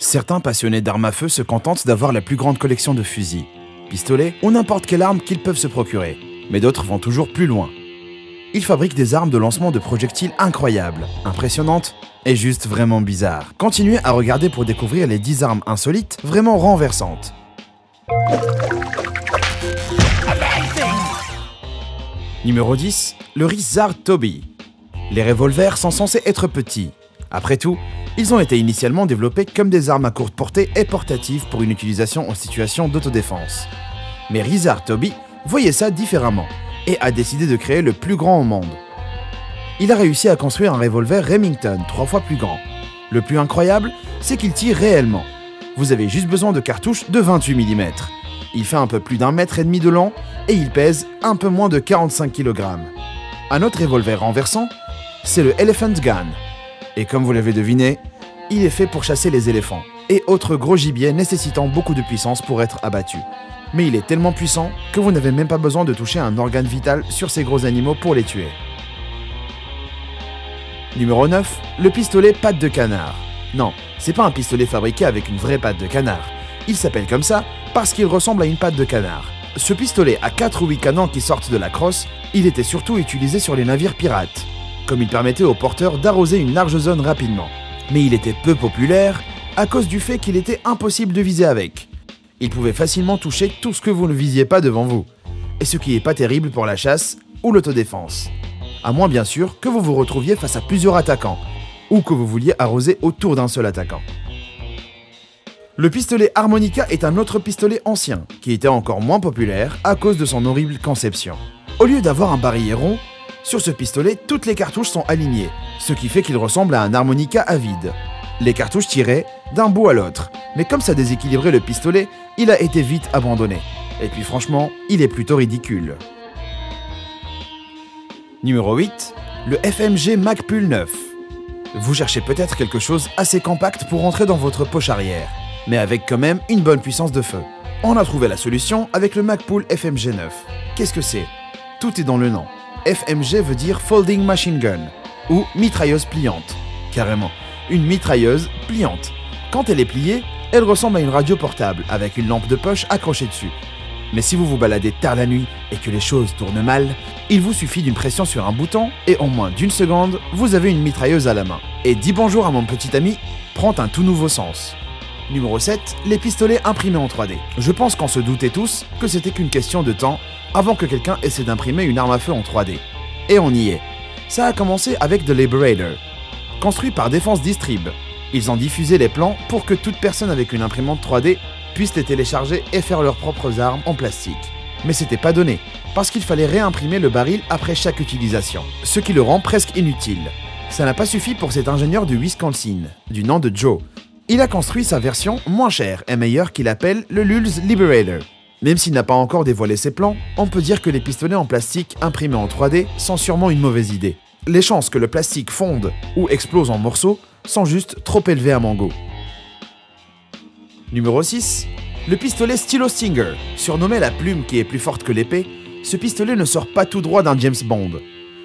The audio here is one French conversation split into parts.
Certains passionnés d'armes à feu se contentent d'avoir la plus grande collection de fusils, pistolets ou n'importe quelle arme qu'ils peuvent se procurer, mais d'autres vont toujours plus loin. Ils fabriquent des armes de lancement de projectiles incroyables, impressionnantes et juste vraiment bizarres. Continuez à regarder pour découvrir les 10 armes insolites vraiment renversantes. Numéro 10, le Rizard Toby. Les revolvers sont censés être petits. Après tout, ils ont été initialement développés comme des armes à courte portée et portatives pour une utilisation en situation d'autodéfense. Mais Rizard Toby voyait ça différemment et a décidé de créer le plus grand au monde. Il a réussi à construire un revolver Remington 3 fois plus grand. Le plus incroyable, c'est qu'il tire réellement. Vous avez juste besoin de cartouches de 28 mm. Il fait un peu plus d'1,5 mètre de long et il pèse un peu moins de 45 kg. Un autre revolver renversant, c'est le Elephant Gun. Et comme vous l'avez deviné, il est fait pour chasser les éléphants et autres gros gibiers nécessitant beaucoup de puissance pour être abattus. Mais il est tellement puissant que vous n'avez même pas besoin de toucher un organe vital sur ces gros animaux pour les tuer. Numéro 9, le pistolet patte de canard. Non, c'est pas un pistolet fabriqué avec une vraie patte de canard. Il s'appelle comme ça parce qu'il ressemble à une patte de canard. Ce pistolet à 4 ou 8 canons qui sortent de la crosse, il était surtout utilisé sur les navires pirates, comme il permettait aux porteurs d'arroser une large zone rapidement. Mais il était peu populaire à cause du fait qu'il était impossible de viser avec. Il pouvait facilement toucher tout ce que vous ne visiez pas devant vous, et ce qui n'est pas terrible pour la chasse ou l'autodéfense. À moins bien sûr que vous vous retrouviez face à plusieurs attaquants, ou que vous vouliez arroser autour d'un seul attaquant. Le pistolet harmonica est un autre pistolet ancien, qui était encore moins populaire à cause de son horrible conception. Au lieu d'avoir un barillet rond, sur ce pistolet, toutes les cartouches sont alignées, ce qui fait qu'il ressemble à un harmonica à vide. Les cartouches tiraient d'un bout à l'autre, mais comme ça déséquilibrait le pistolet, il a été vite abandonné. Et puis franchement, il est plutôt ridicule. Numéro 8, le FMG Magpul 9. Vous cherchez peut-être quelque chose assez compact pour rentrer dans votre poche arrière, mais avec quand même une bonne puissance de feu. On a trouvé la solution avec le Magpul FMG 9. Qu'est-ce que c'est? Tout est dans le nom. FMG veut dire Folding Machine Gun, ou mitrailleuse pliante. Carrément, une mitrailleuse pliante. Quand elle est pliée, elle ressemble à une radio portable avec une lampe de poche accrochée dessus. Mais si vous vous baladez tard la nuit et que les choses tournent mal, il vous suffit d'une pression sur un bouton et en moins d'une seconde, vous avez une mitrailleuse à la main. Et dis bonjour à mon petit ami prend un tout nouveau sens. Numéro 7, les pistolets imprimés en 3D. Je pense qu'on se doutait tous que c'était qu'une question de temps avant que quelqu'un essaie d'imprimer une arme à feu en 3D. Et on y est. Ça a commencé avec The Liberator. Construit par Defense Distrib, ils ont diffusé les plans pour que toute personne avec une imprimante 3D puisse les télécharger et faire leurs propres armes en plastique. Mais c'était pas donné, parce qu'il fallait réimprimer le baril après chaque utilisation, ce qui le rend presque inutile. Ça n'a pas suffi pour cet ingénieur du Wisconsin, du nom de Joe. Il a construit sa version moins chère et meilleure qu'il appelle le Lulz Liberator. Même s'il n'a pas encore dévoilé ses plans, on peut dire que les pistolets en plastique imprimés en 3D sont sûrement une mauvaise idée. Les chances que le plastique fonde ou explose en morceaux sont juste trop élevées à mon goût. Numéro 6, le pistolet Stylo Stinger. Surnommé la plume qui est plus forte que l'épée, ce pistolet ne sort pas tout droit d'un James Bond.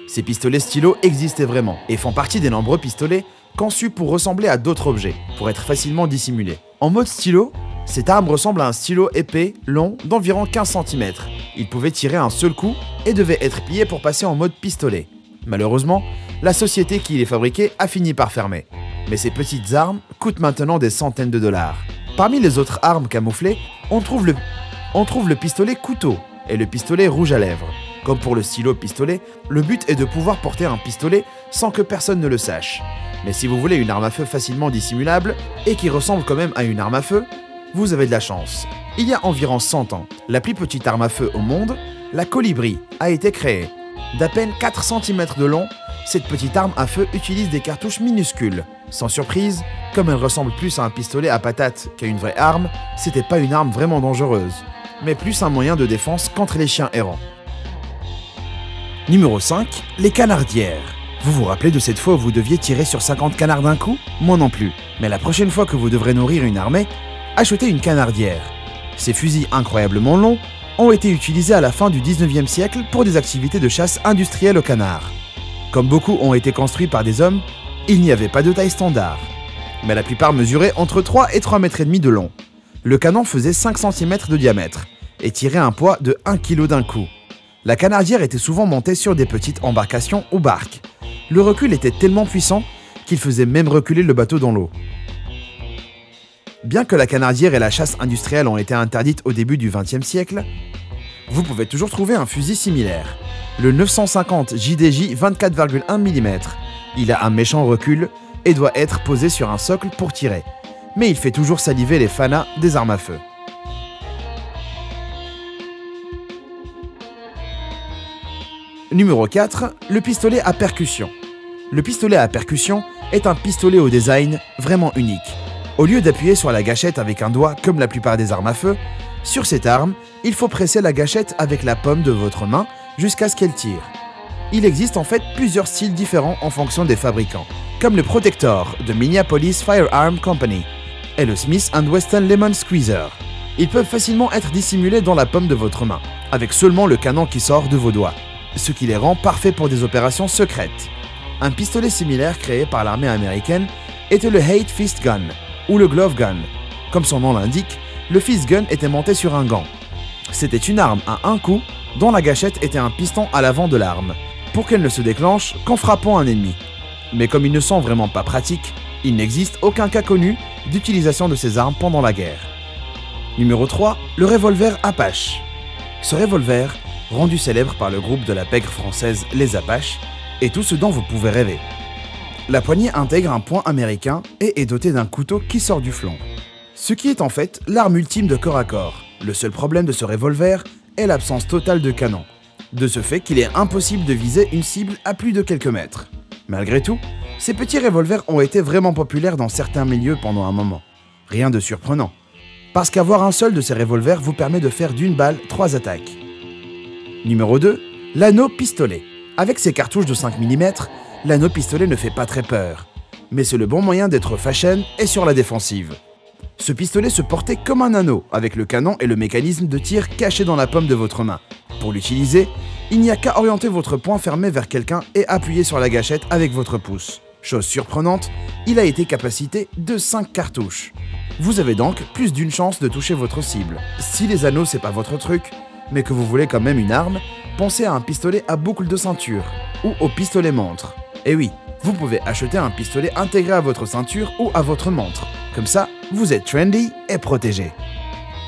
Ces pistolets stylo existaient vraiment et font partie des nombreux pistolets conçus pour ressembler à d'autres objets, pour être facilement dissimulés. En mode stylo, cette arme ressemble à un stylo épais, long, d'environ 15 cm. Il pouvait tirer un seul coup et devait être plié pour passer en mode pistolet. Malheureusement, la société qui les fabriquait a fini par fermer. Mais ces petites armes coûtent maintenant des centaines de dollars. Parmi les autres armes camouflées, on trouve le pistolet couteau et le pistolet rouge à lèvres. Comme pour le stylo pistolet, le but est de pouvoir porter un pistolet sans que personne ne le sache. Mais si vous voulez une arme à feu facilement dissimulable et qui ressemble quand même à une arme à feu, vous avez de la chance. Il y a environ 100 ans, la plus petite arme à feu au monde, la Colibri, a été créée. D'à peine 4 cm de long, cette petite arme à feu utilise des cartouches minuscules. Sans surprise, comme elle ressemble plus à un pistolet à patate qu'à une vraie arme, c'était pas une arme vraiment dangereuse, mais plus un moyen de défense contre les chiens errants. Numéro 5, les canardières. Vous vous rappelez de cette fois où vous deviez tirer sur 50 canards d'un coup? Moi non plus. Mais la prochaine fois que vous devrez nourrir une armée, achetez une canardière. Ces fusils incroyablement longs ont été utilisés à la fin du 19e siècle pour des activités de chasse industrielle au canard. Comme beaucoup ont été construits par des hommes, il n'y avait pas de taille standard. mais la plupart mesuraient entre 3 et 3,5 mètres de long. Le canon faisait 5 cm de diamètre et tirait un poids de 1 kg d'un coup. La canardière était souvent montée sur des petites embarcations ou barques. Le recul était tellement puissant qu'il faisait même reculer le bateau dans l'eau. Bien que la canardière et la chasse industrielle ont été interdites au début du XXe siècle, vous pouvez toujours trouver un fusil similaire, le 950 JDJ 24,1 mm. Il a un méchant recul et doit être posé sur un socle pour tirer, mais il fait toujours saliver les fanas des armes à feu. Numéro 4, le pistolet à percussion. Le pistolet à percussion est un pistolet au design vraiment unique. Au lieu d'appuyer sur la gâchette avec un doigt comme la plupart des armes à feu, sur cette arme, il faut presser la gâchette avec la paume de votre main jusqu'à ce qu'elle tire. Il existe en fait plusieurs styles différents en fonction des fabricants, comme le Protector de Minneapolis Firearm Company et le Smith & Wesson Lemon Squeezer. Ils peuvent facilement être dissimulés dans la paume de votre main, avec seulement le canon qui sort de vos doigts, ce qui les rend parfaits pour des opérations secrètes. Un pistolet similaire créé par l'armée américaine était le Hate Fist Gun, ou le Glove Gun. Comme son nom l'indique, le Fist Gun était monté sur un gant. C'était une arme à un coup, dont la gâchette était un piston à l'avant de l'arme, pour qu'elle ne se déclenche qu'en frappant un ennemi. Mais comme ils ne sont vraiment pas pratiques, il n'existe aucun cas connu d'utilisation de ces armes pendant la guerre. Numéro 3, le revolver Apache. Ce revolver, rendu célèbre par le groupe de la pègre française Les Apaches, est tout ce dont vous pouvez rêver. La poignée intègre un point américain et est dotée d'un couteau qui sort du flanc. Ce qui est en fait l'arme ultime de corps à corps. Le seul problème de ce revolver est l'absence totale de canon. De ce fait qu'il est impossible de viser une cible à plus de quelques mètres. Malgré tout, ces petits revolvers ont été vraiment populaires dans certains milieux pendant un moment. Rien de surprenant. Parce qu'avoir un seul de ces revolvers vous permet de faire d'une balle 3 attaques. Numéro 2, l'anneau pistolet. Avec ses cartouches de 5 mm, l'anneau pistolet ne fait pas très peur. Mais c'est le bon moyen d'être fashion et sur la défensive. Ce pistolet se portait comme un anneau, avec le canon et le mécanisme de tir caché dans la paume de votre main. Pour l'utiliser, il n'y a qu'à orienter votre poing fermé vers quelqu'un et appuyer sur la gâchette avec votre pouce. Chose surprenante, il a été capacité de 5 cartouches. Vous avez donc plus d'une chance de toucher votre cible. Si les anneaux c'est pas votre truc, mais que vous voulez quand même une arme, pensez à un pistolet à boucle de ceinture ou au pistolet montre. Et oui, vous pouvez acheter un pistolet intégré à votre ceinture ou à votre montre. Comme ça, vous êtes trendy et protégé.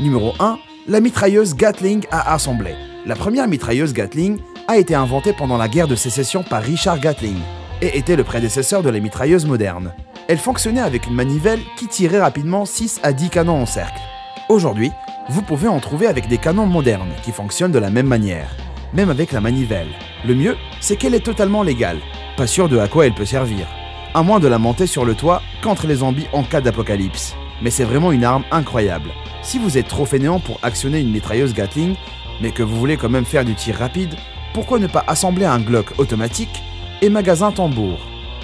Numéro 1, la mitrailleuse Gatling à assembler. La première mitrailleuse Gatling a été inventée pendant la guerre de sécession par Richard Gatling et était le prédécesseur de la mitrailleuse moderne. Elle fonctionnait avec une manivelle qui tirait rapidement 6 à 10 canons en cercle. Aujourd'hui, vous pouvez en trouver avec des canons modernes qui fonctionnent de la même manière, même avec la manivelle. Le mieux, c'est qu'elle est totalement légale, pas sûr de à quoi elle peut servir, à moins de la monter sur le toit contre les zombies en cas d'apocalypse. Mais c'est vraiment une arme incroyable. Si vous êtes trop fainéant pour actionner une mitrailleuse Gatling, mais que vous voulez quand même faire du tir rapide, pourquoi ne pas assembler un Glock automatique et magasin tambour?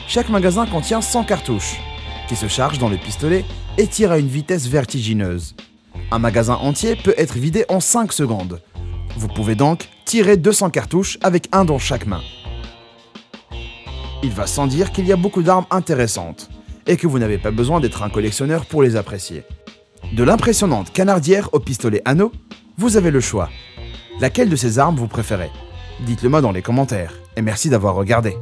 Chaque magasin contient 100 cartouches, qui se chargent dans le pistolet et tirent à une vitesse vertigineuse. Un magasin entier peut être vidé en 5 secondes. Vous pouvez donc tirer 200 cartouches avec un dans chaque main. Il va sans dire qu'il y a beaucoup d'armes intéressantes, et que vous n'avez pas besoin d'être un collectionneur pour les apprécier. De l'impressionnante canardière au pistolet anneau, vous avez le choix. Laquelle de ces armes vous préférez? Dites-le moi dans les commentaires, et merci d'avoir regardé.